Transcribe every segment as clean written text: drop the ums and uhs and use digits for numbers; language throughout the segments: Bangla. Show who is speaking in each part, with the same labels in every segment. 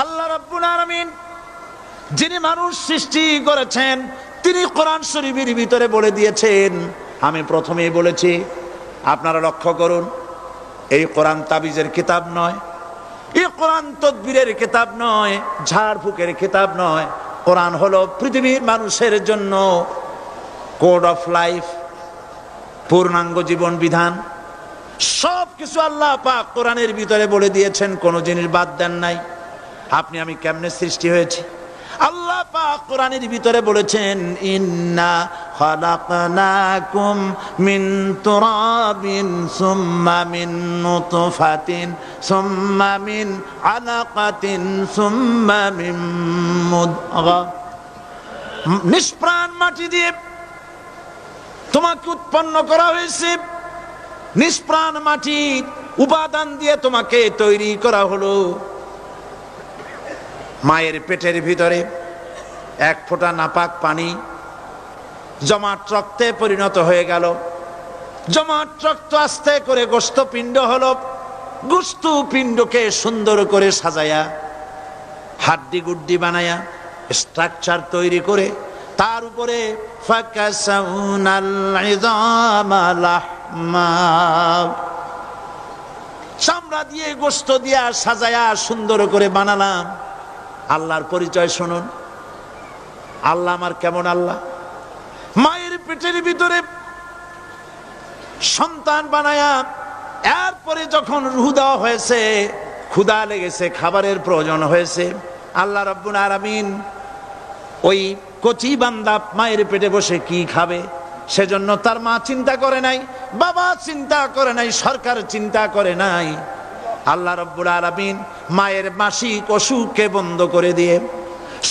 Speaker 1: আল্লাহ রাব্বুল আলামিন যিনি মানুষ সৃষ্টি করেছেন তিনি কোরআন শরীফের ভিতরে বলে দিয়েছেন। আমি প্রথমেই বলেছি, আপনারা লক্ষ্য করুন, এই কোরআন তাবিজের কিতাব নয়, এই কোরআন তদবিরের কিতাব নয়, ঝাড়ফুঁকের কিতাব নয়। কোরআন হলো পৃথিবীর মানুষের জন্য কোড অফ লাইফ, পূর্ণাঙ্গ জীবন বিধান। সব কিছু আল্লাহ পাক কোরআনের ভিতরে বলে দিয়েছেন, কোনো জিনিস বাদ দেন নাই। আপনি আমি কেমনে সৃষ্টি হয়েছি আল্লাহ পাক কোরআনের ভিতরে বলেছেন, ইন্না খালাকনাকুম মিন তুরাবিন সুম্মা মিন নুতফাতিন সুম্মা মিন আলাকাতিন সুম্মা মিন মুদগা। নিষ্প্রাণ মাটি দিয়ে তোমাকে উৎপন্ন করা হয়েছে, নিষ্প্রাণ মাটির উপাদান দিয়ে তোমাকে তৈরি করা হলো। মায়ের পেটের ভিতরে এক ফোঁটা নাপাক পানি জমাট রক্তে পরিণত হয়ে গেল। জমাট রক্ত আস্তে করে গোস্ত পিণ্ড হলো। গোস্ত পিণ্ডকে সুন্দর করে সাজায়া, হাড্ডি গুড্ডি বানায়া, স্ট্রাকচার তৈরি করে তার উপরে ফাকাসাউনাল ইযামা লাহমা, চামড়া দিয়ে গোস্ত দিয়া সাজায়া সুন্দর করে বানালাম। আল্লাহর পরিচয় শুনুন, আল্লাহ আমার কেমন আল্লাহ। মায়ের পেটের ভিতরে সন্তান বানায়া এরপরে যখন রূহ দেওয়া হয়েছে, ক্ষুধা লেগেছে, খাবারের প্রয়োজন হয়েছে, আল্লাহ রাব্বুল আলামিন ওই কচি বান্দা মায়ের পেটে বসে কি খাবে সেজন্য তার মা চিন্তা করে নাই, বাবা চিন্তা করে নাই, সরকার চিন্তা করে নাই। আল্লাহ রাব্বুল আলামিন মায়ের মাসিক অসুখকে বন্ধ করে দিয়ে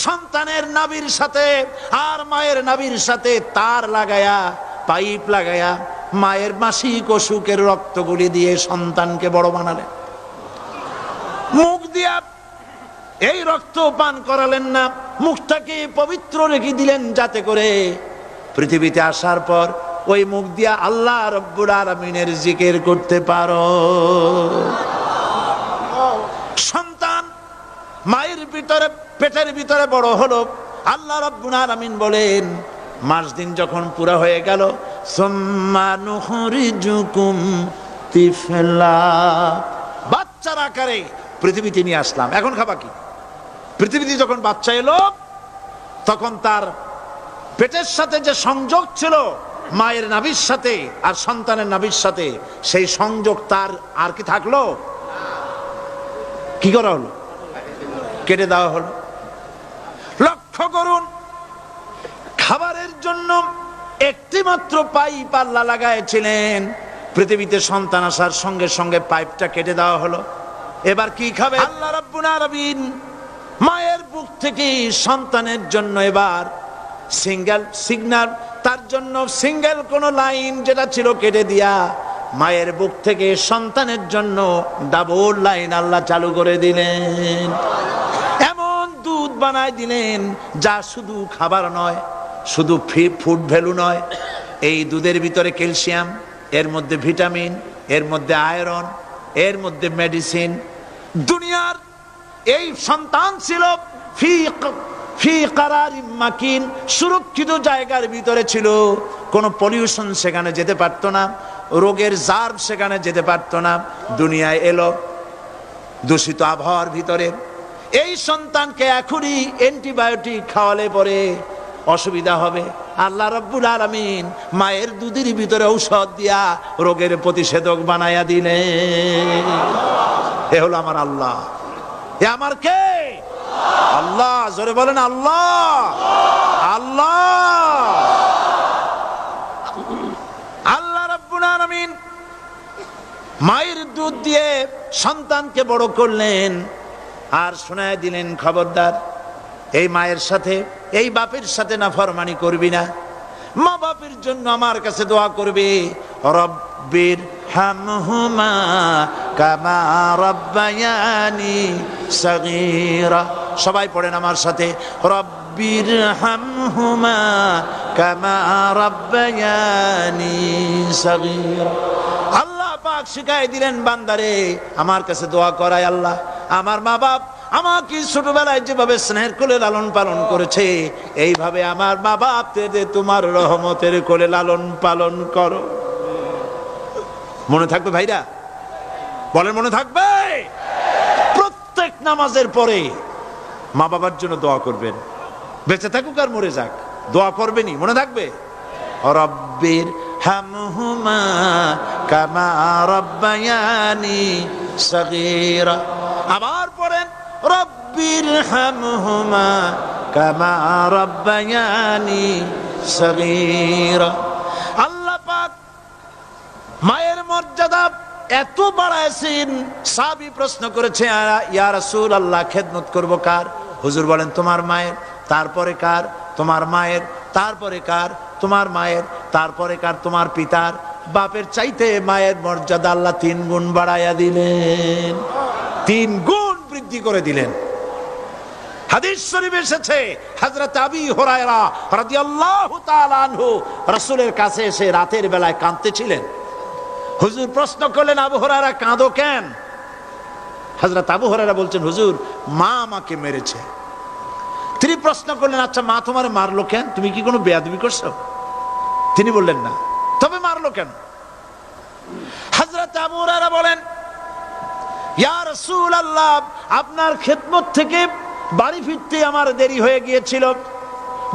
Speaker 1: সন্তানের নাভির সাথে আর মায়ের নাভির সাথে তার লাগায়া, পাইপ লাগায়া মায়ের মাসিক অসুখের রক্তগুলি দিয়ে সন্তানকে বড় বানালেন। মুখ দিয়া এই রক্ত পান করালেন না, মুখটাকে পবিত্র রেখে দিলেন যাতে করে পৃথিবীতে আসার পর ওই মুখ দিয়া আল্লাহ রাব্বুল আলামিনের জিকির করতে পারো। সন্তান মায়ের ভিতরে পেটের ভিতরে বড় হলো। আল্লাহ রাব্বুল আলামিন বলেন, মাস দিন যখন পুরা হয়ে গেল, সুম্মা নুখরিজুকুম তিফলা, বাচ্চার আকারে পৃথিবীতে নিয়ে আসলাম। এখন খাবা কি? পৃথিবীতে যখন বাচ্চা এলো তখন তার পেটের সাথে যে সংযোগ ছিল মায়ের নাভির সাথে আর সন্তানের নাভির সাথে, সেই সংযোগ তার আর কি থাকলো? কি করা হলো? কেটে দেওয়া হলো। লক্ষ্য করুন, খাবারের জন্য একটি মাত্র পাইপ আল্লাহ লাগাইছিলেন, পৃথিবীতে সন্তান আসার সঙ্গে সঙ্গে পাইপটা কেটে দেওয়া হলো। এবার কি খাবে? আল্লাহ রাব্বুল আলামিন মায়ের বুক থেকে সন্তানের জন্য এবার সিঙ্গেল সিগন্যাল, তার জন্য সিঙ্গেল কোন লাইন যেটা ছিল কেটে দিয়া মায়ের বুক থেকে সন্তানের জন্য ডাবল লাইন আল্লাহ চালু করে দিলেন। এমন দুধ বানায় দিলেন যা শুধু খাবার নয়, শুধু ফুড ভ্যালু নয়। এই দুধের ভিতরে ক্যালসিয়াম, এর মধ্যে ভিটামিন, এর মধ্যে আয়রন, এর মধ্যে মেডিসিন। দুনিয়ার এই সন্তান ছিল ফি কারারিম মাকিন, সুরক্ষিত জায়গার ভিতরে ছিল। কোনো পলিউশন সেখানে যেতে পারতো না, রোগের জার্ম সেখানে যেতে পারতো না। দুনিয়ায় এলো দূষিত আবহাওয়ার ভিতরে। এই সন্তানকে এখনই অ্যান্টিবায়োটিক খাওয়ালে পরে অসুবিধা হবে। আল্লাহ রাব্বুল আলামিন মায়ের দুধের ভিতরে ঔষধ দিয়া রোগের প্রতিষেধক বানায়া দিলেন। এ হলো আমার আল্লাহ। এ আমার কে? আল্লাহ। জোরে বলেন আল্লাহ। আল্লাহ আল্লাহ রাব্বুল আলামিন মায়ের দুধ দিয়ে সন্তানকে বড় করলেন আর শোনায় দিলেন, খবরদার এই মায়ের সাথে, এই বাপের সাথে নাফরমানি করবি না। মা বাপের জন্য আমার কাছে দোয়া করবে, রব্বির হামহুমা কামা রাব্বায়ানি সাগীরা। সবাই পড়েন আমার সাথে, রব্বির হামহুমা কামা রাব্বায়ানি সাগীরা। আল্লাহ পাক শিখাই দিলেন, বান্দারে আমার কাছে দোয়া করায় আল্লাহ, আমার মা বাপ আমাকে ছোটবেলায় যেভাবে স্নেহের কোলে লালন পালন করেছে, এইভাবে আমার মা বাপদের তোমার রহমতের কোলে লালন পালন করো। মনে থাকবে ভাইরা? বলেন মনে থাকবে? প্রত্যেক নামাজের পরে মা বাবার জন্য দোয়া করবেন, বেঁচে থাকুক আর মরে যাক, দোয়া করবেনই। মনে থাকবে? রব্বির হামহুমা কামা রাব্বায়ানি সগীরা। আবার পড়েন রব্বির হামহুমা কামা রাব্বায়ানি সগীরা। আল্লাহ পাক মায়ের মর্যাদা এত বাড়াইছেন, সাহাবী প্রশ্ন করেছে ইয়া রাসূলুল্লাহ খেদমত করব কার? হুজুর বলেন তোমার মায়ের, তারপরে কার? তোমার মায়ের, তারপরে কার? তোমার মায়ের, তারপরে কার? তোমার পিতার। বাপের চাইতে মায়ের মর্যাদা আল্লাহ 3 গুণ বাড়াইয়া দিলেন, 3 গুণ বৃদ্ধি করে দিলেন। হাদিস শরীফে এসেছে হযরত আবী হুরায়রা রাদিয়াল্লাহু তাআলা আনহু রাসূলের কাছে এসে রাতের বেলায় কাঁদতেছিলেন। হুজুর প্রশ্ন করলেন, আবু হুরায়রা কাঁদো কেন? হযরত আবু হুরায়রা বলছেন, হুজুর মা আমাকে মেরেছে। তিনি প্রশ্ন করলেন, আচ্ছা মা তোমার মারলো কেন? তুমি কি কোনো বেয়াদবি করছো? তিনি বললেন না। তবে মারলো কেন? হযরত আবু হুরায়রা বলেন, ইয়া রাসূলুল্লাহ আপনার খেদমত থেকে বাড়ি ফিরতে আমার দেরি হয়ে গিয়েছিল।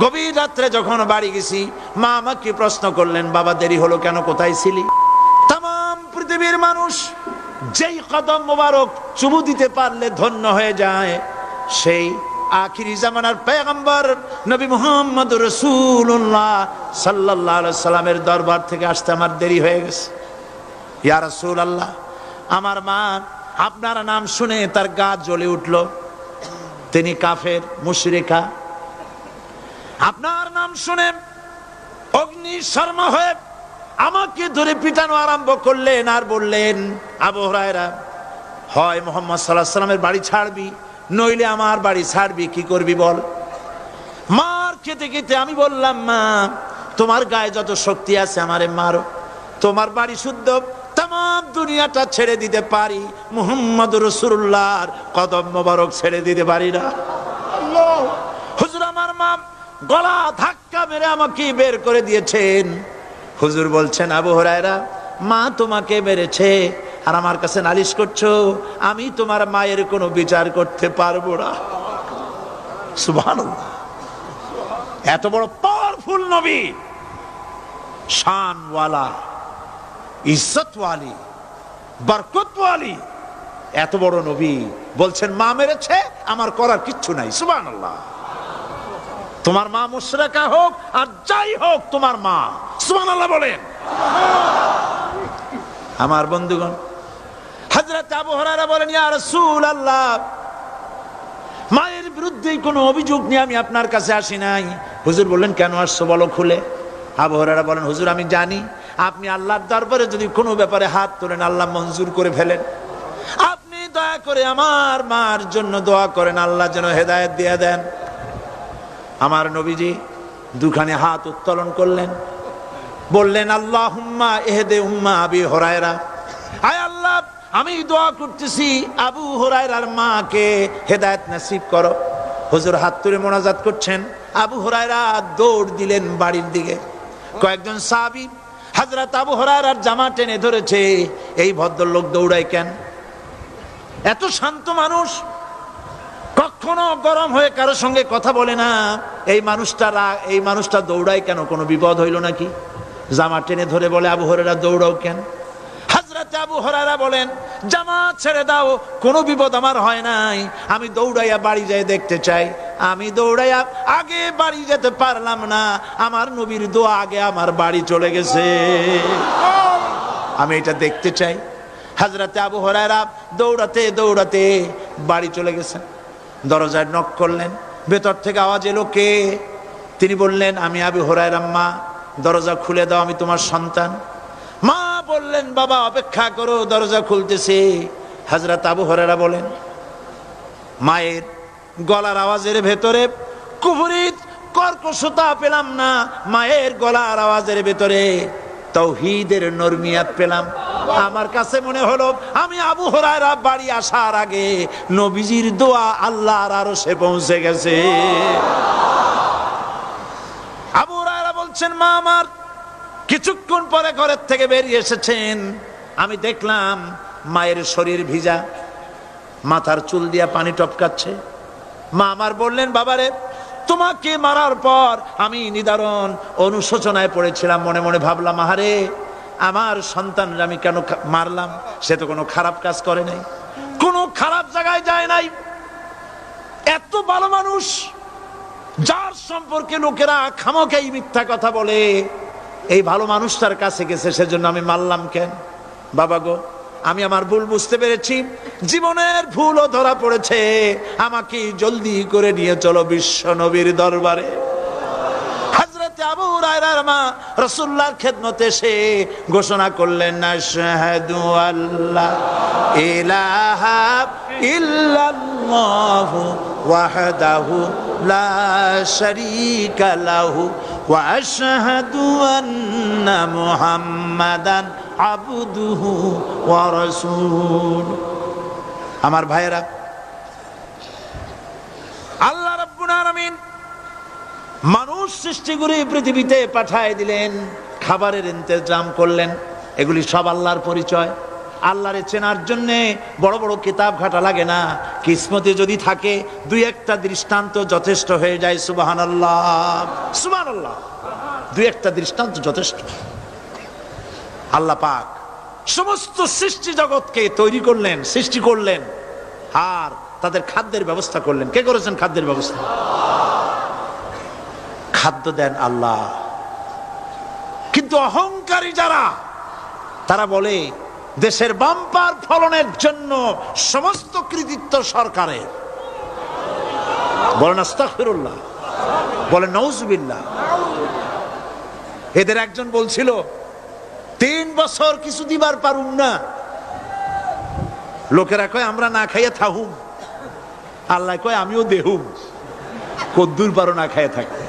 Speaker 1: গভীর রাত্রে যখন বাড়ি গেছি, মা আমাকে প্রশ্ন করলেন, বাবা দেরি হলো কেন, কোথায় ছিলি? তাম পৃথিবীর মানুষ যেই কদম মোবারক চুমু দিতে পারলে ধন্য হয়ে যায়, সেই আখিরি জামানার পয়গম্বর নবী মুহাম্মদ রাসূলুল্লাহ সাল্লাল্লাহু আলাইহি সাল্লামের দরবার থেকে আসতে আমার দেরি হয়ে গেছে। ইয়া রাসূলুল্লাহ আমার মা আপনার নাম শুনে তার গা জ্বলে উঠল, তিনি কাফের মুশরিকা। আপনার নাম শুনে অগ্নি শর্মা হয়ে আমাকে ধরে পিটানো আরম্ভ করলেন আর বললেন, আবু হুরায়রা হয় মুহাম্মদ সাল্লাল্লাহু আলাইহি সাল্লামের বাড়ি ছাড়বি, নইলে আমার বাড়ি ছাড়বি, কি করবি বল? মার খেতে খেতে আমি বললাম, মা তোমার গায়ে যত শক্তি আছে আমারে মারো, তোমার বাড়ি শুদ্ধ, তাম দুনিয়াটা ছেড়ে দিতে পারি, মুহাম্মদ রাসূলুল্লাহর কদম মোবারক ছেড়ে দিতে পারি না। হুজুর আমার মা গলা ধাক্কা মেরে আমাকে বের করে দিয়েছেন। হুজুর বলছেন, আবু হুরায়রা মা তোমাকে মেরেছে আর আমার কাছে নালিশ করছো, আমি তোমার মায়ের কোনো বিচার করতে পারবো না। সুবহানাল্লাহ, এত বড় পাওয়ারফুল নবী, শানওয়ালা, ইজ্জতওয়ালি, বরকতওয়ালি, এত বড় নবী বলছেন মা মেরেছে, আমার করার কিচ্ছু নাই। সুবহানাল্লাহ। তোমার মা মুশরিকা হোক আর যাই হোক, তোমার মা। সুবহানাল্লাহ বলেন। আমার বন্ধুগণ, হযরত আবু হুরায়রা বলেন, ইয়া রাসূলুল্লাহ মায়ের বিরুদ্ধে কোনো অভিযোগ নিয়ে আমি আপনার কাছে আসি নাই। হুজুর বললেন, কেন আসছো বলো খুলে। আবু হুরায়রা বলেন, হুজুর আমি জানি আপনি আল্লাহর দরবারে যদি কোনো ব্যাপারে হাত তোলেন আল্লাহ মঞ্জুর করে ফেলেন। আপনি দয়া করে আমার মার জন্য দোয়া করেন, আল্লাহ যেন হেদায়েত দিয়ে দেন। আমার নবীজি দুখানে হাত উত্তোলন করলেন, বললেন, আল্লাহুম্মা ইহদি উম্মা আবি হুরায়রা, আয় আল্লাহ আমি দোয়া করতেছি আবু হুরায়রার মাকে হেদায়েত নসিব করো। হুজুর হাত তুলে মোনাজাত করছেন, আবু হুরায়রা দৌড় দিলেন বাড়ির দিকে। কয়েকজন সাহাবী হযরত আবু হুরায়রার জামা টেনে ধরেছে, এই ভদ্রলোক দৌড়ায় কেন? এত শান্ত মানুষ, কখনো গরম হয়ে কারো সঙ্গে কথা বলে না, এই মানুষটা দৌড়ায় কেন? কোনো বিপদ হইল নাকি? জামা টেনে ধরে বলে, আবু হুরায়রা দৌড়াও কেন? হযরত আবু হুরায়রা বলেন, জামা ছেড়ে দাও, কোনো বিপদ আমার হয় নাই, আমি দৌড়াইয়া বাড়ি যাই দেখতে চাই। আমি দৌড়াইয়া আগে বাড়ি যেতে পারলাম না, আমার নবীর দোয়া আগে আমার বাড়ি চলে গেছে, আমি এটা দেখতে চাই। হযরত আবু হুরায়রা দৌড়াতে দৌড়াতে বাড়ি চলে গেছেন। দরজায় নক করলেন, ভেতর থেকে আওয়াজ এলো, কে? তিনি বললেন, আমি আবু হুরায়রা, মা দরজা খুলে দাও, আমি তোমার সন্তান। মা বললেন, বাবা অপেক্ষা করো, দরজা খুলতেছে। হযরত আবু হুরায়রা বলেন, মায়ের গলার আওয়াজের ভেতরে কুফরিত কর্কশতা পেলাম না, মায়ের গলার আওয়াজের ভেতরে তাওহীদের নরমিয়াত পেলাম। আমার কাছে মনে হলো আমি আবু হুরায়রা বাড়ি আসার আগে নবীজির দোয়া আল্লাহর আরশে পৌঁছে গেছে। আবু হুরায়রা বলছেন, মা আমার কিছুক্ষণ পরে ঘরের থেকে বেরিয়ে এসেছেন, আমি দেখলাম মায়ের শরীর ভিজা, মাথার চুল দিয়া পানি টপকাচ্ছে। মা আমার বললেন, বাবারে তোমাকে মারার পর আমি নিদারুণ অনুশোচনায় পড়েছিলাম, মনে মনে ভাবলাম, আহারে আমার সন্তানরা আমি কেন মারলাম? সে তো কোনো খারাপ কাজ করে নাই, কোনো খারাপ জায়গায় যায় নাই, এত ভালো মানুষ যার সম্পর্কে লোকেরা খামোখাই মিথ্যা কথা বলে, এই ভালো মানুষটার কাছে গেছে, সেজন্য আমি মারলাম কেন? বাবা গো, আমি আমার ভুল বুঝতে পেরেছি, জীবনের ভুলও ধরা পড়েছে, আমাকে জলদি করে নিয়ে চলো বিশ্ব নবীর দরবারে। হযরত আবু হুরায়রার মা রাসূলুল্লাহর খেদমতে এসে ঘোষণা করলেন, আশহাদু আল্লা ইলাহা ইল্লাল্লাহু ওয়াহদাহু লা শারীকা লাহু ওয়া আশহাদু আন্না মুহাম্মাদান আবদুহু ওয়া রাসূলুহু। আমার ভাইয়েরা, আল্লাহ রাব্বুল আলামিন মানুষ সৃষ্টি করে পৃথিবীতে পাঠায় দিলেন, খাবারের ইন্তজাম করলেন, এগুলি সব আল্লাহর পরিচয়। আল্লাহরে চেনার জন্য বড় বড় কিতাব ঘাটা লাগে না, কিসমতে যদি থাকে দুই একটা দৃষ্টান্ত যথেষ্ট হয়ে যায়। সুবহানাল্লাহ, সুবহানাল্লাহ, দুই একটা দৃষ্টান্ত যথেষ্ট। আল্লাহ পাক সমস্ত সৃষ্টি জগৎকে তৈরি করলেন, সৃষ্টি করলেন, আর তাদের খাদ্যের ব্যবস্থা করলেন। কে করেছেন খাদ্যের ব্যবস্থা? খাদ্য দেন আল্লাহ। কিন্তু অহংকারী যারা, তারা বলে দেশের বাম্পার ফলনের জন্য সমস্ত কৃতিত্ব সরকারের। বলেন আস্তাগফিরুল্লাহ, বলেন নাউজুবিল্লাহ। এদের একজন বলছিল, 3 বছর কিছু দিবার পারুম না, লোকেরা কয় আমরা না খাইয়া থাহুম, আল্লাহ কয় আমিও দেহুম, কদ্দুর পারো না খাইয়া থাকতে।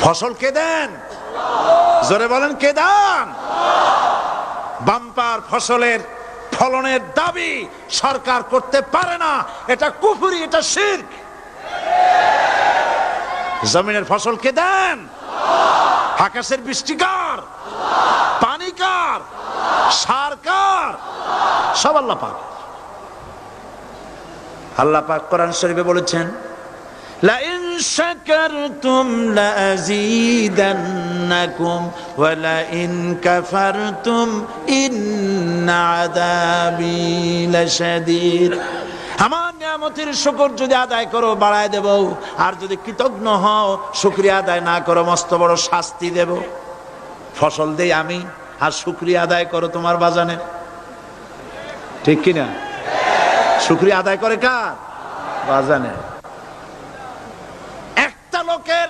Speaker 1: ফসল কে দেন? জোরে বলেন, কে দেন? বাম্পার ফসলের ফলনের দাবি সরকার করতে পারে না, এটা কুফরি, এটা শিরক। জমিনের ফসল কে দেন? আকাশের বৃষ্টি কার? পানি কার? সার কার? সব আল্লাহ পাক। আল্লাহ পাক কোরআন শরীফে বলেছেন, লা ইন শাকারতুম লা আযীদান্নাকুম ওয়া লা ইন কাফারতুম ইন্না আযাবি লাশাদীদ। আমার নিয়ামতের শুকর যদি আদায় করো বাড়ায় দেব, আর যদি কৃতজ্ঞ হও, শুকরিয়া আদায় না করো, মস্ত বড় শাস্তি দেব। ফসল দেই আমি, আর শুকরিয়া আদায় করো তোমার বাজানে, ঠিক কিনা? শুকরিয়া আদায় করে কার? বাজানে। একটা লোকের,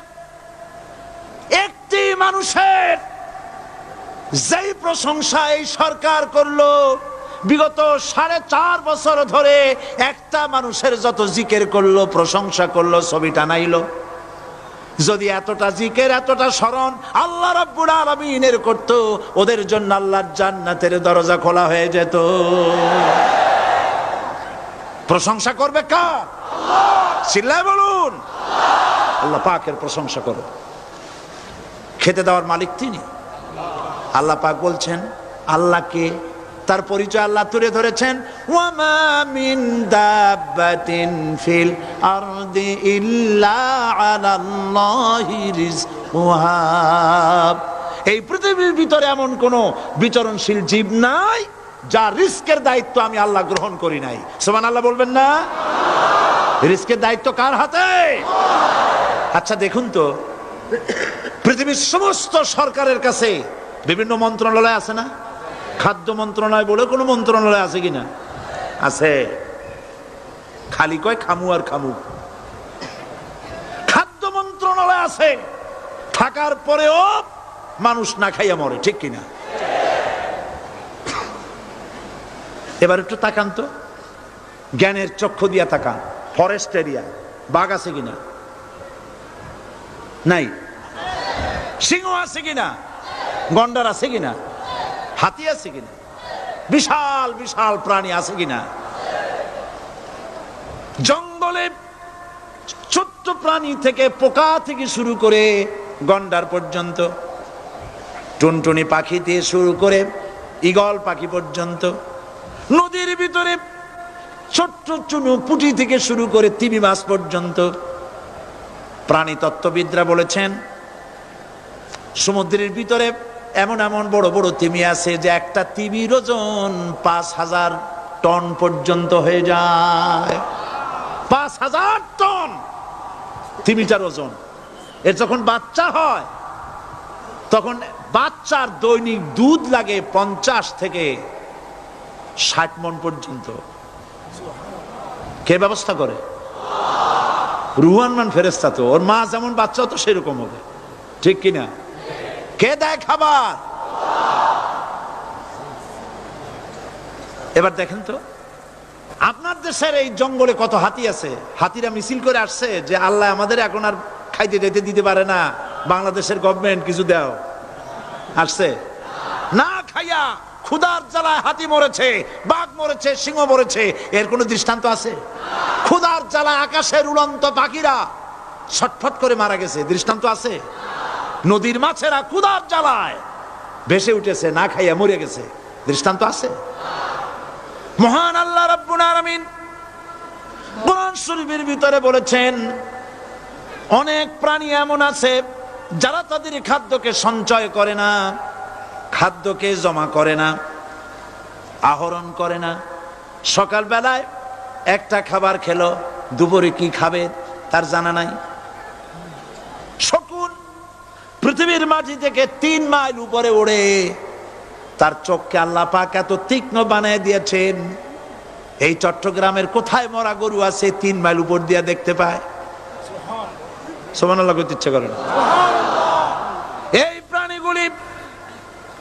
Speaker 1: একটি মানুষের যেই প্রশংসা এই সরকার করলো, বিগত 4.5 বছর ধরে একটা মানুষের যত জিকির করলো, প্রশংসা করলো, ছবি টানাইলো, যদি এতটা জিকির, এতটা স্মরণ আল্লাহ রাব্বুল আলামিনের করত, ওদের জন্য আল্লাহর জান্নাতের দরজা খোলা হয়ে যেত। প্রশংসা করবে কার? চিল্লায় বলুন, আল্লাহ পাকের প্রশংসা করো। খেতে দেওয়ার মালিক তিনি। আল্লাহ পাক বলছেন, আল্লাহকে, তার পরিচয় আল্লাহ তুলে ধরেছেন, ওয়ামা মিন দাব্বাতিন ফিল আরদি ইল্লা আলাল্লাহি রিজকুহা। এই পৃথিবীর ভিতরে এমন কোন বিচরণশীল জীব নাই যার রিস্কের দায়িত্ব আমি আল্লাহ গ্রহণ করি নাই। সুবহানাল্লাহ বলবেন না? রিস্কের দায়িত্ব কার হাতে? আচ্ছা দেখুন তো, পৃথিবীর সমস্ত সরকারের কাছে বিভিন্ন মন্ত্রণালয় আছে না? খাদ্য মন্ত্রণালয় বলে কোনো মন্ত্রণালয় আছে কিনা? আছে। খালি কয় খামু আর খামু। খাদ্য মন্ত্রণালয় আছে, থাকার পরেও মানুষ না খাইয়া মরে, ঠিক কিনা? এবার একটু তাকান তো, জ্ঞানের চক্ষু দিয়া তাকান, ফরেস্ট এরিয়া বাঘ আছে কিনা? নাই। সিংহ আছে কিনা? গন্ডার আছে কিনা? হাতি আছে কিনা? বিশাল বিশাল প্রাণী আছে কিনা? জঙ্গলে ছোট্ট প্রাণী থেকে পোকা থেকে শুরু করে গন্ডার পর্যন্ত, টুনটুনি পাখি দিয়ে শুরু করে ঈগল পাখি পর্যন্ত, নদীর ভিতরে ছোট্ট চুনু পুঁটি থেকে শুরু করে তিমি মাছ পর্যন্ত। প্রাণী তত্ত্ববিদরা বলেছেন সমুদ্রের ভিতরে এমন এমন বড় বড় তিমি আছে যে একটা তিমির ওজন 5000 টন পর্যন্ত হয়ে যায়। 5000 টন তিমিটার ওজন। এর যখন বাচ্চা হয় তখন বাচ্চার দৈনিক দুধ লাগে 50 থেকে 60 মণ পর্যন্ত। কে ব্যবস্থা করে? রুহান মান ফেরেশতা। তো ওর মা যেমন বাচ্চা তো সেরকম হবে, ঠিক কিনা? কে দেয় খাবার? এবার দেখেন তো আপনার দেশের এই জঙ্গলে কত হাতি আছে। হাতিরা মিছিল করে আসছে যে আল্লাহ আমাদের এখন আর খাইতে যেতে দিতে পারে না, বাংলাদেশের গভর্নমেন্ট কিছু দাও। আসছে না, খাইয়া ক্ষুধার জ্বালায় হাতি মরেছে, বাঘ মরেছে, সিংহ মরেছে। এর কোনো দৃষ্টান্ত আছে? ক্ষুধার জ্বালায় আকাশের উড়ন্ত পাখিরা ছটফট করে মারা গেছে, দৃষ্টান্ত আছে? নদীর মাছেরা ক্ষুধার জ্বালায় ভেসে উঠেছে, না খাইয়া মরে গেছে, দৃষ্টান্ত আছে? মহান আল্লাহ রাব্বুল আলামিন কোরআন শরীফের ভিতরে বলেছেন অনেক প্রাণী এমন আছে যারা তাদের খাদ্যকে সঞ্চয় করে না, খাদ্যকে জমা করে না, আহরণ করে না। সকাল বেলায় একটা খাবার খেলো, দুপুরে কি খাবে তার জানা নাই। শকুন পৃথিবীর মাটি থেকে 3 মাইল উপরে ওড়ে, তার চোখকে আল্লাহ পাক এত তীক্ষ্ণ বানিয়ে দিয়েছেন। এই চট্টগ্রামের কোথায় মরা গরু আছে 3 মাইল উপর দিয়ে দেখতে পায়? সুবহানাল্লাহ করতে ইচ্ছা করে না। এই প্রাণীগুলি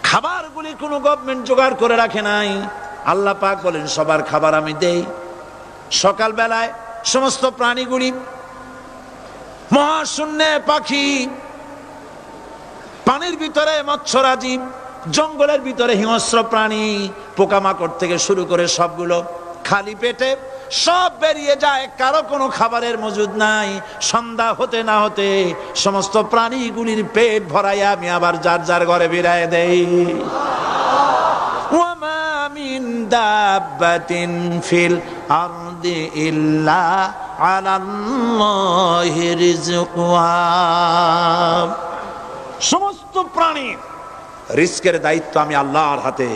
Speaker 1: খাবারগুলি কোনো গভর্নমেন্ট জোগাড় করে রাখে নাই। আল্লাহ পাক বলেন সবার খাবার আমি দেই। সকাল বেলায় সমস্ত প্রাণীগুলি, মহাশূন্যে পাখি, পানির ভিতরে মৎস্যরাজি, জঙ্গলের ভিতরে হিংস্র প্রাণী, পোকামাকড় থেকে শুরু করে সবগুলো খালি পেটে সব বেরিয়ে যায়, কারো কোনো খাবারের মজুদ নাই। সন্ধ্যা হতে না হতে সমস্ত প্রাণীগুলির পেট ভরাইয়া আমি আবার যার যার ঘরে বিরায় দেই। ওয়ামা মিন দাব্বাতিন ফিল আরদি ইল্লা আলাল্লাহি রিজকুহা। সমস্ত প্রাণীর রিজকের দায়িত্ব আমি আল্লাহর হাতে।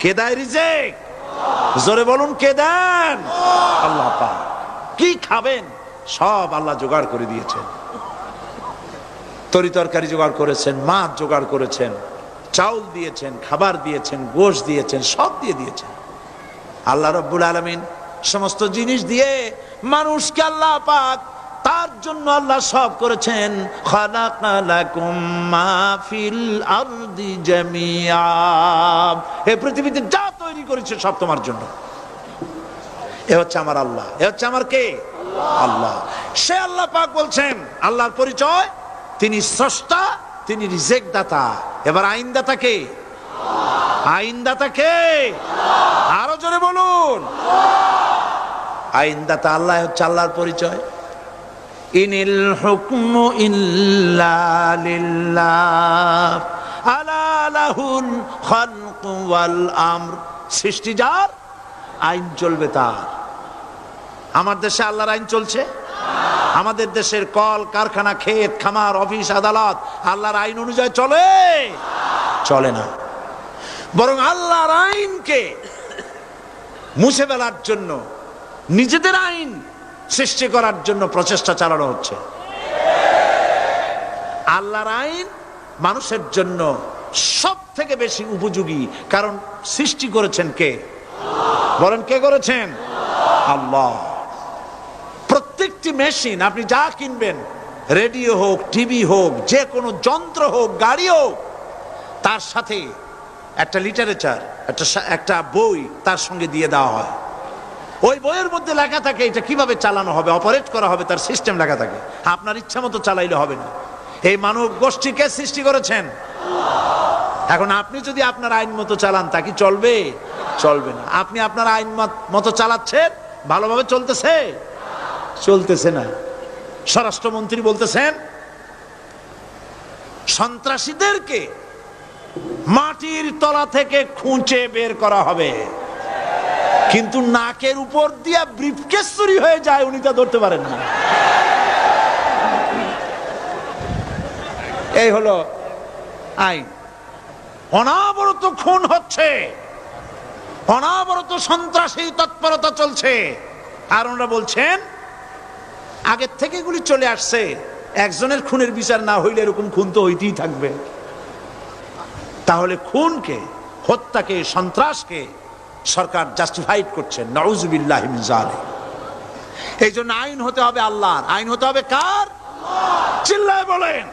Speaker 1: কে দেয় রিজক? জোরে বলুন, কে দেন? আল্লাহ পাক। কি খাবেন সব আল্লাহ জোগাড় করে দিয়েছেন। তরি তরকারি জোগাড় করেছেন, মাছ জোগাড় করেছেন, চাউল দিয়েছেন, খাবার দিয়েছেন, গোশত দিয়েছেন, সব দিয়ে দিয়েছেন। আল্লাহ রাব্বুল আলামিন সমস্ত জিনিস দিয়ে মানুষকে আল্লাহ পাক তার জন্য আল্লাহ সব করেছেন। খালাকা লাকুম মা ফিল আরদি জামিআ। এই পৃথিবীতে যা তৈরি করেছে সব তোমার জন্য। এ হচ্ছে আমার আল্লাহ, এ হচ্ছে আমার কে? আল্লাহ। সে আল্লাহ পাক বলছেন, আল্লাহর পরিচয় তিনি স্রষ্টা, তিনি রিজেক দাতা। এবার আইনদাতা কে? আইনদাতা কে? আরো জোরে বলুন। আইনদাতা আল্লাহ হচ্ছে আল্লাহর পরিচয়। ইনিল হুকমু ইল্লা লিল্লাহ আলা লাহুল খালকু ওয়াল আমর। সৃষ্টি যার, আইন চলবে তার। আমার দেশে আল্লাহর আইন চলছে? আমাদের দেশের কল কারখানা, ক্ষেত খামার, অফিস আদালত আল্লাহর আইন অনুযায়ী চলে? চলে না। বরং আল্লাহর আইনকে মুছে ফেলার জন্য, নিজেদের আইন সৃষ্টি করার জন্য প্রচেষ্টা চালানো হচ্ছে। আল্লাহর আইন মানুষের জন্য সব থেকে বেশি উপযোগী, কারণ সৃষ্টি করেছেন কে? বলেন, কে করেছেন? আল্লাহ। প্রত্যেকটি মেশিন আপনি যা কিনবেন, রেডিও হোক, টিভি হোক, যে কোনো যন্ত্র হোক, গাড়ি হোক, তার সাথে একটা লিটারেচার, একটা বই তার সঙ্গে দিয়ে দেওয়া হয়। ওই বইয়ের মধ্যে লেখা থাকে এটা কিভাবে চালানো হবে, অপারেট করা হবে, তার সিস্টেম লেখা থাকে। আপনার ইচ্ছা মতো চালাইলে হবে না। এই মানব গোষ্ঠীকে সৃষ্টি করেছেন এখন আপনি যদি আপনার আইন মতো চালান তা কি চলবে? চলবে না। আপনি আপনার আইন মতো চালাচ্ছেন, ভালোভাবে চলতেছে? চলতেছে না। স্বরাষ্ট্রমন্ত্রী বলতেছেন সন্ত্রাসীদেরকে মাটির তলা থেকে খুঁজে বের করা হবে, কিন্তু নাকের উপর দিয়া ব্রিফকেস চুরি হয়ে যায়, উনি তা ধরতে পারেন না। এই হলো আইন। অনাবরত খুন হচ্ছে, অনাবরত সন্ত্রাসী তৎপরতা চলছে, আর ওনারা বলছেন আগের থেকে এগুলি চলে আসছে, একজনের খুনের বিচার না হইলে এরকম খুন তো হইতেই থাকবে। তাহলে খুনকে, হত্যাকে, সন্ত্রাসকে সরকার জাস্টিফাইড করছেন। নাউজুবিল্লাহি মিন যালিক। এই জন্য আইন হতে হবে আল্লাহর। আইন হতে হবে কার? চিল্লায় বলেন,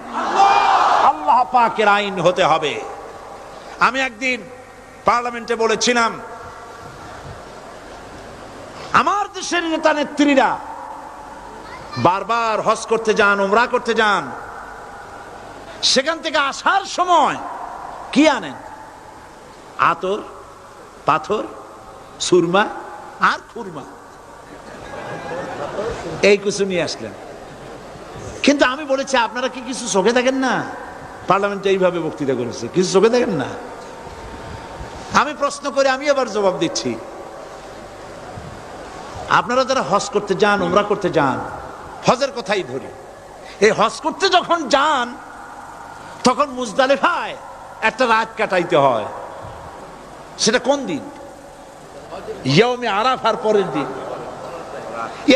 Speaker 1: আল্লাহ পাকের আইন হতে হবে। আমি একদিন পার্লামেন্টে বলেছিলাম, আমার দেশের নেতা নেত্রীরা বারবার হজ করতে যান, উমরা করতে যান, সেখান থেকে আসার সময় কি আনেন? আতর, পাথর, সুরমা আর খুরমা, এই কিছু নিয়ে আসলেন। কিন্তু আমি বলেছি আপনারা কি কিছু চোখে দেখেন না? পার্লামেন্টে এইভাবে বক্তৃতা করেছে, কিছু চোখে দেখেন না? আমি প্রশ্ন করে আমি আবার জবাব দিচ্ছি, আপনারা যারা হজ করতে যান, উমরা করতে যান, হজের কথাই ধরি, এই হজ করতে যখন যান তখন মুজদালিফায় একটা রাত কাটাইতে হয়। সেটা কোন দিন? ইয়ৌমে আরাফার পরের দিন।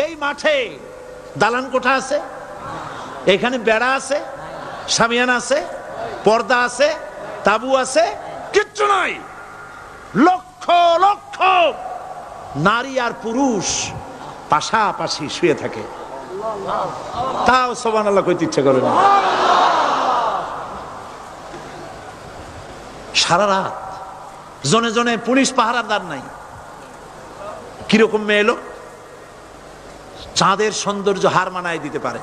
Speaker 1: এই মাঠে দালান কোঠা আছে, এখানে বেড়া আছে, শামিয়ানা আছে, পর্দা আছে, তাবু আছে, কিচ্ছু নাই। লক্ষ লক্ষ নারী আর পুরুষ পাশাপাশি শুয়ে থাকে, তাও সুবহানাল্লাহ কইতে ইচ্ছা করে না। সারা রাত জনে জনে পুলিশ পাহারাদার নাই। কিরকম মেয়ে লোক, চাঁদের সৌন্দর্য হার মানায় দিতে পারে,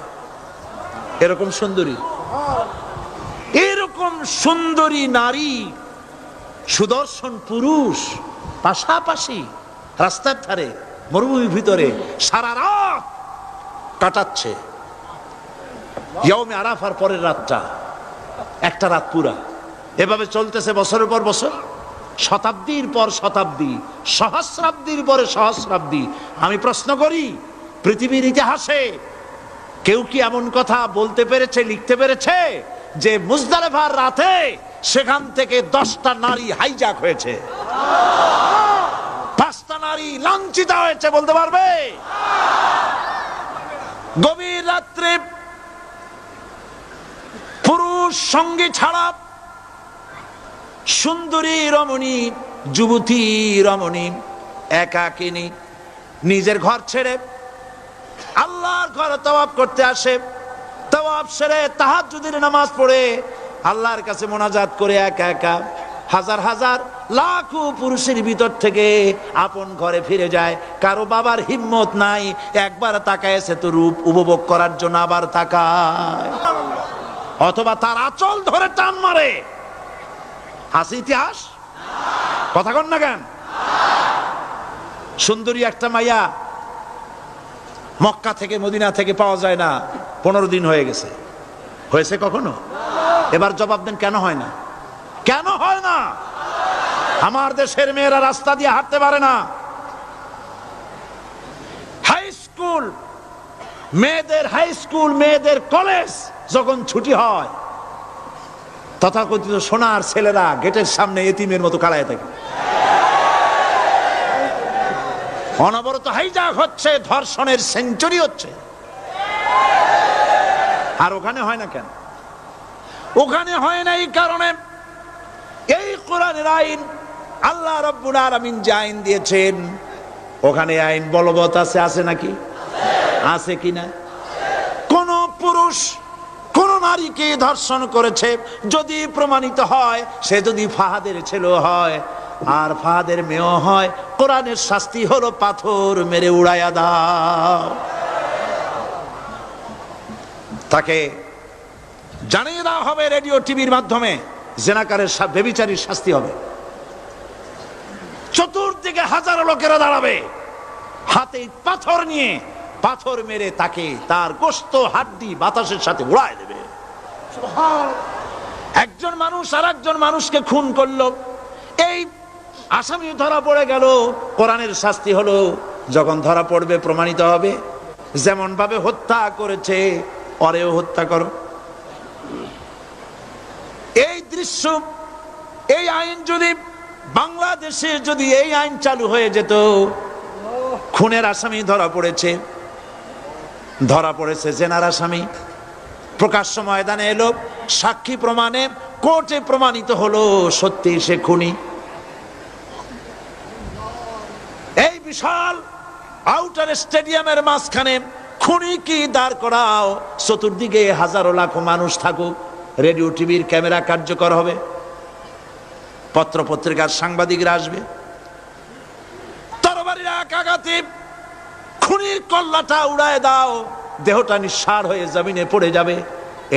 Speaker 1: এরকম সুন্দরী, এরকম সুন্দরী নারী, সুদর্শন পুরুষ পাশাপাশি রাস্তার ধারে মরুভূমির ভিতরে সারা রাত কাটাচ্ছে। ইয়ৌমে আরাফার পরের রাতটা একটা রাত পুরা। এভাবে চলতেছে বছরের পর বছর, শতাব্দীর পর শতাব্দী, সহস্রাব্দীর পরে সহস্রাব্দী। আমি প্রশ্ন করি, পৃথিবীর ইতিহাসে কেউ কি এমন কথা বলতে পেরেছে, লিখতে পেরেছে যে মুজদালিফার রাতে সেখান থেকে 10টা নারী হাইজ্যাক হয়েছে, 5টা নারী লাঞ্ছিত হয়েছে? বলতে পারবে? গভীর রাত্রে পুরুষ সঙ্গী ছাড়া সুন্দরী রমণী, যুবতী রমণী একাকিনী নিজের ঘর ছেড়ে আল্লাহর ঘরে তাওয়াফ করতে আসে। তাওয়াফ সেরে তাহাজ্জুদের নামাজ পড়ে আল্লাহর কাছে মোনাজাত করে একা একা হাজার হাজার লাখো পুরুষের ভিতর থেকে আপন ঘরে ফিরে যায়। কারো বাবার হিম্মত নাই একবার তাকায় সে তো রূপ উপভোগ করার জন্য আবার তাকায়, অথবা তার আঁচল ধরে টান মারে। আছে ইতিহাস? কথা কন না কেন? সুন্দরী একটা মাইয়া মক্কা থেকে মদিনা থেকে পাওয়া যায় না, 15 দিন হয়ে গেছে। হয়েছে কখনো? এবার জবাব দেন, কেন হয় না? কেন হয় না? আমার দেশের মেয়েরা রাস্তা দিয়ে হাঁটতে পারে না। হাই স্কুল মেয়েদের, হাই স্কুল মেয়েদের কলেজ যখন ছুটি হয়, তথাকথিত সোনার ছেলেরা গেটের সামনে এতিমের মতো কাড়ায় থাকে। অনবরত হাইজ্যাক হচ্ছে, ধর্ষণের সেঞ্চুরি হচ্ছে। আর ওখানে হয় না কেন? ওখানে হয় না এই কারণে, এই কোরআনের আইন আল্লাহ রাব্বুল আলামিন যে আইন দিয়েছেন, ওখানে আইন বলবৎ আছে। আছে নাকি? আছে কিনা? কোন পুরুষ কোন নারীকে ধর্ষণ করেছে যদি প্রমাণিত হয়, সে যদি ফাহাদের ছেলে হয় আর ফাহাদের মেয়ে হয়, কোরআনের শাস্তি হলো পাথর মেরে উড়াইয়া দাও। তাকে জানিয়ে দেওয়া হবে রেডিও টিভির মাধ্যমে, জেনাকারের ব্যভিচারীর শাস্তি হবে। চতুর্দিকে হাজারো লোকেরা দাঁড়াবে, হাতে পাথর নিয়ে, পাথর মেরে তাকে তার গোশত হাড্ডি বাতাসের সাথে উড়ায় দেবে। একজন মানুষ আর একজন মানুষকে খুন করলো, এই আসামি ধরা পড়ে গেল, কোরআনের শাস্তি হলো যখন ধরা পড়বে প্রমাণিত হবে যেমন ভাবে হত্যা করেছে ওরেও হত্যা করো। এই দৃশ্য, এই আইন যদি বাংলাদেশে যদি এই আইন চালু হয়ে যেত, খুনের আসামি ধরা পড়েছে জেনার আসামি, প্রকাশ্য ময়দানে এলো, সাক্ষী প্রমাণে কোর্টে প্রমাণিত হলো সত্যি সে খুনি। এই বিশাল আউটার স্টেডিয়ামের মাঝখানে খুনি কি দাঁড় করাও, চতুর্দিকে হাজারো লাখো মানুষ থাকুক, রেডিও টিভির ক্যামেরা কার্যকর হবে, পত্র পত্রিকার সাংবাদিকরা আসবে, তরবারির এক আঘাতে খুনির কল্লাটা উড়ায় দাও, দেহটা নিঃসার হয়ে জমিনে পড়ে যাবে।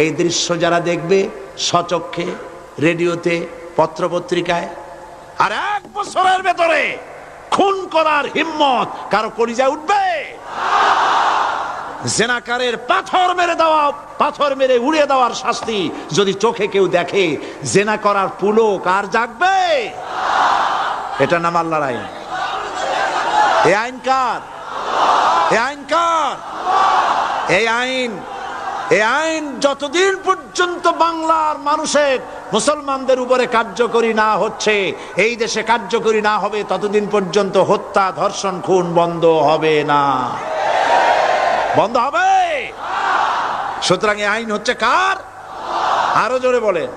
Speaker 1: এই দৃশ্য যারা দেখবে স্বচক্ষে, রেডিওতে, পত্র পত্রিকায়, আর 1 বছরের ভেতরে খুন করার হিম্মত কারো কলিজায় উঠবে? জেনাকারের পাথর মেরে উড়িয়ে দেওয়ার শাস্তি যদি চোখে কেউ দেখে, জেনা করার পুলক আর জাগবে? এটা নাম আল্লাহর আইন। এই আইন কার? এই আইন যতদিন পর্যন্ত বাংলার মানুষের, মুসলমানদের উপরে কার্যকরী না হচ্ছে, এই দেশে কার্যকরী না হবে, ততদিন পর্যন্ত হত্যা, ধর্ষণ, খুন বন্ধ হবে না। বন্ধ হবে। সুতরাং এই আইন হচ্ছে কার? আরো জোরে বলেন,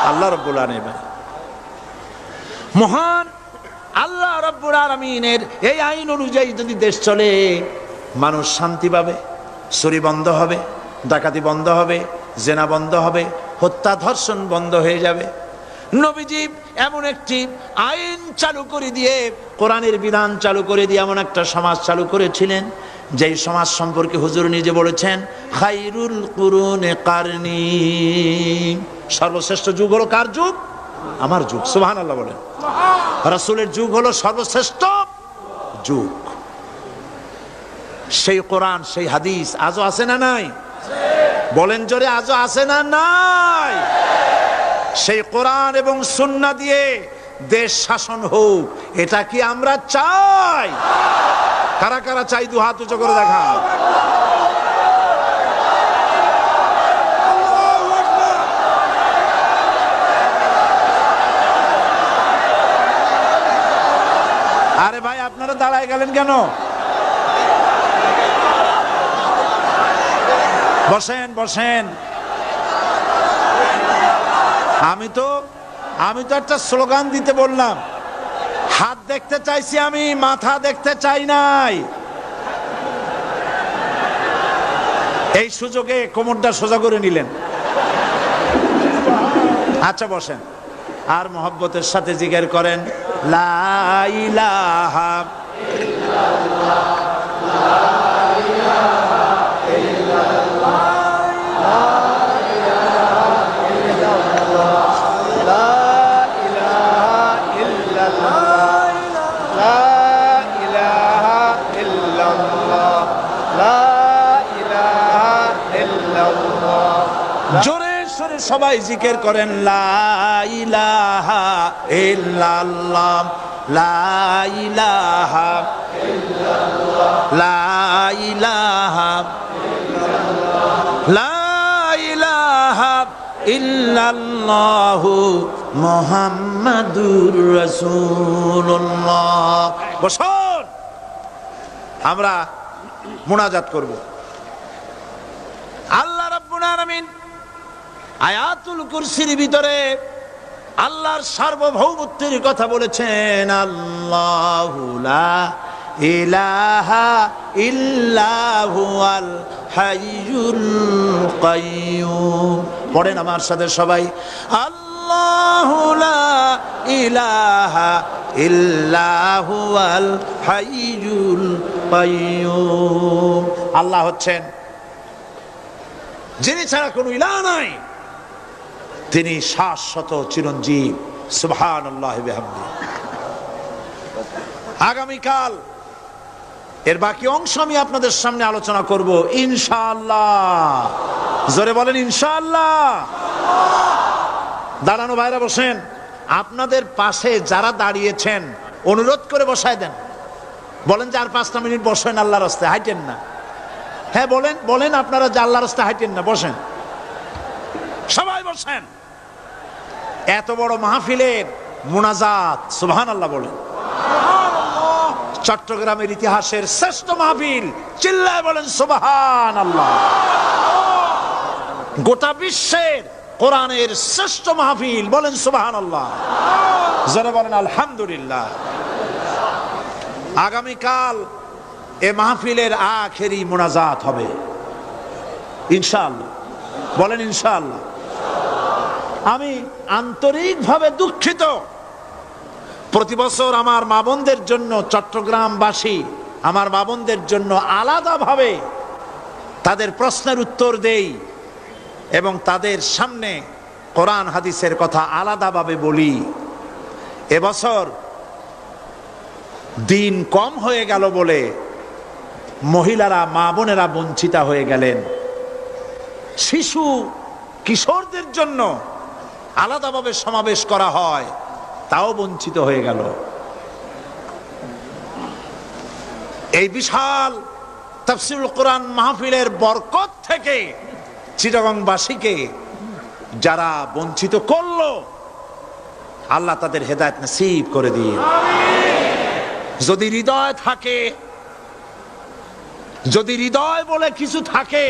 Speaker 1: আল্লাহ রাব্বুল আলামিন। মহান আল্লাহ রাব্বুল আলামিনের এই আইন অনুযায়ী যদি দেশ চলে, মানুষ শান্তি পাবে, চুরি বন্ধ হবে, ডাকাতি বন্ধ হবে, জেনা বন্ধ হবে, হত্যা ধর্ষণ বন্ধ হয়ে যাবে। নবীজি এমন একটি আইন চালু করে দিয়ে, কোরআনের বিধান চালু করে দিয়ে এমন একটা সমাজ চালু করেছিলেন, যেই সমাজ সম্পর্কে হুজুর নিজে বলেছেন, খায়রুল কুরুনে কারনি, সর্বশ্রেষ্ঠ যুগ হলো কার যুগ? আমার যুগ। সুবহানাল্লাহ বলেন। রাসূলের যুগ হলো সর্বশ্রেষ্ঠ যুগ। সেই কোরআন, সেই হাদিস আজও আছে না নাই? বলেন জোরে, আজও আছে না নাই? সেই কোরআন এবং সুন্নাহ দিয়ে দেশ শাসন হোক, এটা কি আমরা চাই? কারা কারা চাই? দু হাত উঁচু করে দেখা। আরে ভাই, আপনারা দাঁড়ায় গেলেন কেন? বসেন বসেন। আমি তো একটা স্লোগান দিতে বললাম, হাত দেখতে চাইছি আমি, মাথা দেখতে চাই নাই। এই সুযোগে কোমরটা সোজা করে নিলেন। আচ্ছা বসেন, আর মহব্বতের সাথে জিকির করেন, লা ইলাহা ইল্লাল্লাহ, লা ইলাহা ইল্লাল্লাহ, লা ইলাহা ইল্লাল্লাহ, লা ইলাহা ইল্লাল্লাহ, লা ইলাহা ইল্লাল্লাহ, লা ইলাহা ইল্লাল্লাহ। জোরে সরে সবাই জিকির করেন, লা ইলাহা ইল্লাল্লাহ, লা ইলাহা ইল্লাল্লাহ, লা ইলাহা ইল্লাল্লাহ, লা ইলাহা ইল্লাল্লাহু মুহাম্মাদুর রাসূলুল্লাহ। বসুন, আমরা মুনাজাত করব। আল্লাহ রাব্বুল আলামিন আয়াতুল কুরসির ভিতরে আল্লাহর সার্বভৌমত্বের কথা বলেছেন, আল্লাহু লা ইলাহা ইল্লা হুয়াল হাইয়ুল কাইয়্যুম। পড়েন আমার সাথে সবাই, আল্লাহু লা ইলাহা ইল্লা হুয়াল হাইয়ুল কাইয়্যুম। আল্লাহ হচ্ছেন যিনি ছাড়া কোনো ইলাহ নাই, তিনি শাশ্বত চিরঞ্জীব। সুবহানাল্লাহি বিহামদিহি। আগামীকাল এর বাকি অংশ আমি আপনাদের সামনে আলোচনা করব ইনশাআল্লাহ। জোরে বলেন ইনশাআল্লাহ। দাঁড়ানো ভাইরা বসেন। আপনাদের পাশে যারা দাঁড়িয়েছেন অনুরোধ করে বসায় দেন। বলেন যে আর 5টা মিনিট বসেন, আল্লাহর রাস্তায় হাঁটেন না। হ্যাঁ বলেন, বলেন আপনারা যে আল্লাহর রাস্তায় হাঁটেন না, বসেন, সবাই বসেন। এত বড় মাহফিলের মুনাজাত, সুবহানাল্লাহ বলেন। চট্টগ্রামের ইতিহাসের শ্রেষ্ঠ মাহফিল, চিল্লায় বলেন সুবহানাল্লাহ। গোটা বিশ্বের কোরআনের শ্রেষ্ঠ মাহফিল, বলেন সুবহানাল্লাহ। যারা বলেন আলহামদুলিল্লাহ। আগামীকাল এ মাহফিলের আখেরি মুনাজাত হবে ইনশাআল্লাহ। বলেন ইনশাআল্লাহ। আমি আন্তরিকভাবে দুঃখিত, প্রতি বছর আমার মা বোনদের জন্য, চট্টগ্রামবাসী আমার মা বোনদের জন্য আলাদাভাবে তাদের প্রশ্নের উত্তর দেই এবং তাদের সামনে কোরআন হাদিসের কথা আলাদাভাবে বলি। এবছর দিন কম হয়ে গেল বলে মহিলারা, মা বোনেরা বঞ্চিতা হয়ে গেলেন। শিশু কিশোরদের জন্য আলাদাভাবে সমাবেশ করা হয়, তাও বঞ্চিত হয়ে গেল। এই বিশাল তাফসীরুল কোরআন মাহফিলের বরকত থেকে চিটাগংবাসীকে যারা বঞ্চিত করলো, আল্লাহ তাদের হেদায়েত নসিব করে দিন। যদি হৃদয় থাকে, যদি হৃদয় বলে কিছু থাকে,